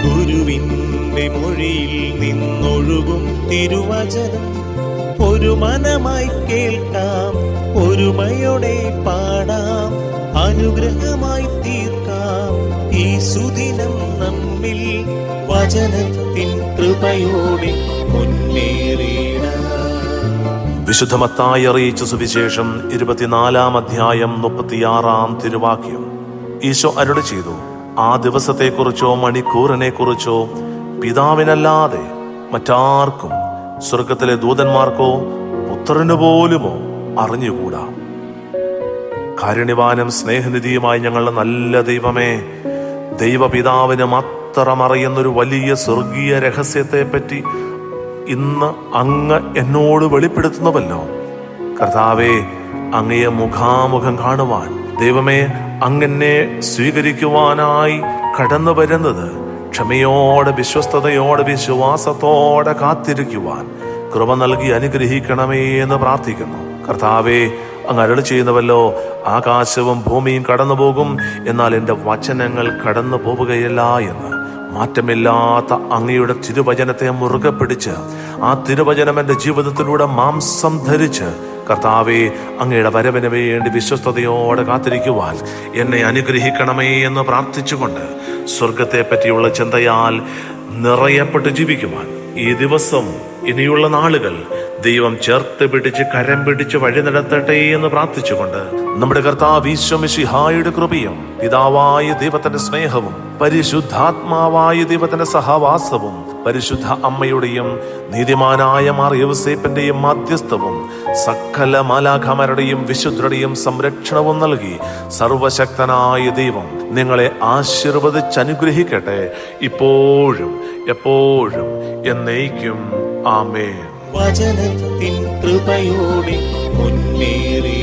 ഗുരുവിന്റെ മൊഴിയിൽ നിന്നൊഴുകും തിരുവചനം ഒരു മനമായി കേൾക്കാം, ഒരുമയോടെ പാടാം, അനുഗ്രഹമായി തീർക്കാം ഈ സുദിനം നമ്മിൽ വചനത്തിൻ കൃപയോടെ മുന്നേറിയിടാം. വിശുദ്ധ മത്തായി അറിയിച്ച സുവിശേഷം 24-ാം അധ്യായം 36-ാം തിരുവാക്യം. ഈശോ അരുളി ചെയ്തു, ആ ദിവസത്തെക്കുറിച്ചോ മണിക്കൂറിനെക്കുറിച്ചോ പിതാവിനല്ലാതെ മറ്റാർക്കും സ്വർഗത്തിലെ ദൂതന്മാർക്കോ പുത്രന് പോലുമോ അറിഞ്ഞുകൂടാ. കാരുണ്യവാനും സ്നേഹനിധിയുമായി ഞങ്ങളുടെ നല്ല ദൈവമേ, ദൈവപിതാവിന് മാത്രം അറിയുന്നൊരു വലിയ സ്വർഗീയ രഹസ്യത്തെ പറ്റി ഇന്ന് അങ്ങ് എന്നോട് വെളിപ്പെടുത്തുന്നുവല്ലോ. കർത്താവേ, അങ്ങയെ മുഖാമുഖം കാണുവാൻ, ദൈവമേ, അങ്ങനെ സ്വീകരിക്കുവാനായി കടന്നു വരുന്നത് ക്ഷമയോടെ, വിശ്വസ്തയോടെ, വിശ്വാസത്തോടെ കാത്തിരിക്കുവാൻ കൃപ നൽകി അനുഗ്രഹിക്കണമേ എന്ന് പ്രാർത്ഥിക്കുന്നു. കർത്താവേ, അങ്ങ് അരുളി ചെയ്യുന്നവല്ലോ, ആകാശവും ഭൂമിയും കടന്നു പോകും, എന്നാൽ എൻ്റെ വചനങ്ങൾ കടന്നു പോവുകയില്ല എന്ന്. മാറ്റമില്ലാത്ത അങ്ങയുടെ തിരുവചനത്തെ മുറുകെ പിടിച്ച് ആ തിരുവചനം എൻ്റെ ജീവിതത്തിലൂടെ മാംസം ധരിച്ച് കർത്താവേ, അങ്ങയുടെ വരവിന് വേണ്ടി വിശ്വസ്തയോടെ കാത്തിരിക്കുവാൻ എന്നെ അനുഗ്രഹിക്കണമേ എന്ന് പ്രാർത്ഥിച്ചുകൊണ്ട് സ്വർഗത്തെ പറ്റിയുള്ള ചിന്തയാൽ നിറയപ്പെട്ട് ജീവിക്കുവാൻ ഈ ദിവസം, ഇനിയുള്ള നാളുകൾ ദൈവം ചേർത്ത് പിടിച്ച് കരം പിടിച്ച് വഴി നടത്തട്ടെ എന്ന് പ്രാർത്ഥിച്ചുകൊണ്ട് നമ്മുടെ കർത്താവ് ഈശോ മിശിഹായുടെ കൃപയും പിതാവായ ദൈവത്തിന്റെ സ്നേഹവും പരിശുദ്ധാത്മാവായ ദൈവത്തിന്റെ സഹവാസവും പരിശുദ്ധ അമ്മയുടെയും നീതിമാനായ മാർ യൗസേപ്പിന്റെയും മധ്യസ്ഥവും സകല മാലാഖമാരുടെയും വിശുദ്ധരുടെയും സംരക്ഷണവും നൽകി സർവശക്തനായ ദൈവം നിങ്ങളെ ആശീർവദിച്ചനുഗ്രഹിക്കട്ടെ, ഇപ്പോഴും എപ്പോഴും എന്നേക്കും. ആമേൻ. വചനത്തിൻ കൃപയോടെ മുന്നേറി